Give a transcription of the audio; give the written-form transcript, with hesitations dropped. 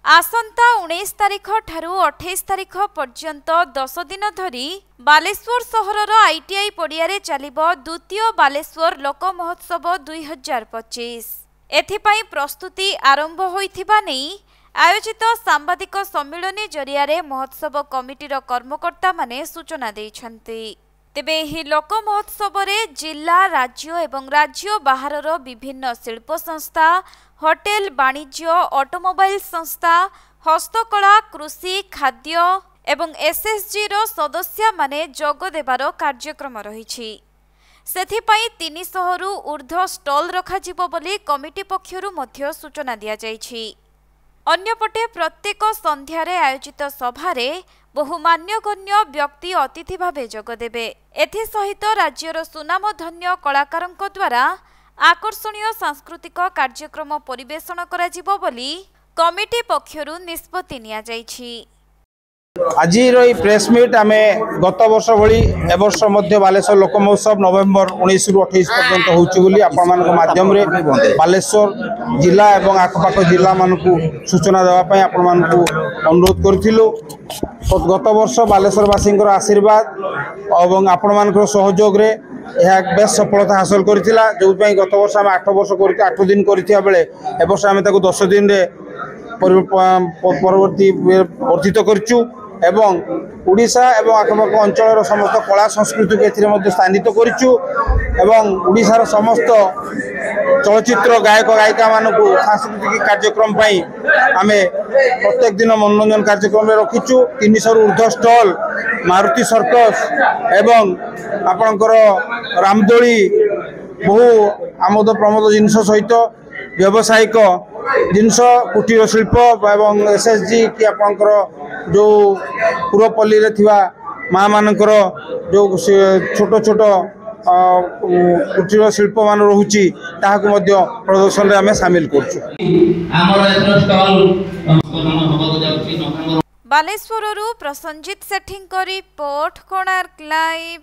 आसंता 19 तारिख ठारू 28 तारिख पर्यंत 10 दिन धरी बालेश्वर सहरर आईटीआई पड़ियारे चलिबो द्वितीय बालेश्वर लोक महोत्सव 2025। एथिपाई प्रस्तुति आरंभ होइथिबा नै आयोजित सांबादिक सम्मेलन जरिया महोत्सव कमिटीर कर्मकर्ता माने सूचना दैछन्ति। तेबे एही लोक महोत्सव रे जिला राज्य एवं राज्य बाहरर विभिन्न शिल्प संस्था, होटेल, वाणिज्य, ऑटोमोबाइल संस्था, हस्तकला, कृषि, खाद्य एवं एसएसजी रो सदस्य माने जोग देबार कार्यक्रम रहिछि। सेथिपाई 300 रु ऊर्ध्व स्टॉल रखाजिबो बोली कमिटी पक्षरु मध्य सूचना दिया जाइछि। अन्यपटे प्रत्येक संध्यारे आयोजित सभारे बहु मान्यगण्य व्यक्ति अतिथि भावे जोगदेबे। एथिसहित राज्यर सुनामधन्य कलाकारंक द्वारा आकर्षणीय सांस्कृतिक कार्यक्रम परिवेषण कराजिबो बोली कमिटी पक्षरु निष्पत्ति निया जाइछि। आज प्रेस मीट आम गत वर्ष भली ए वर्ष मध्य बालेश्वर लोक महोत्सव नवेम्बर 19 रु 28 पर्यंत होउछि आपण माध्यम रे बालेश्वर जिला एवं आखपाख जिला मानकु सूचना देवा पई आपण मानकु अनुरोध करथिलु। गत वर्ष बालेश्वरवासी आशीर्वाद और आपण मान सहयोग रे यह बेस सफलता हासिल करथिला। जो गत वर्ष आम 8 वर्ष कर 8 दिन करथिया बेले ए वर्ष आम 10 दिन रे परवर्ती वर्धित करचु एवं उड़ीसा एवं आखपाख अंचल समस्त कला संस्कृति को स्थानित करिचु एवं उड़ीसार समस्त चलचित्र गायक गायिका मानकु सांस्कृतिक कार्यक्रम पई आमे प्रत्येक दिन मनोरंजन कार्यक्रम रखिचु। 300 रु ऊर्ध्व स्टॉल, मारुति सर्कस एवं आपणकर रामदोली बहु आमोद प्रमोद जिनस सहित व्यावसायिक जिनस कुटीर शिल्प एवं एसएसजी कि आपणकर जो पुरपल्ली रे थिवा माँ मानकर जो छोट छोट कुटीर शिल्प मान रहुची ताहाकु मध्य प्रदर्शन रे आमे शामिल करछु। बालेश्वररू प्रसंजित सेठींक रिपोर्ट, कोणार्क लाइव।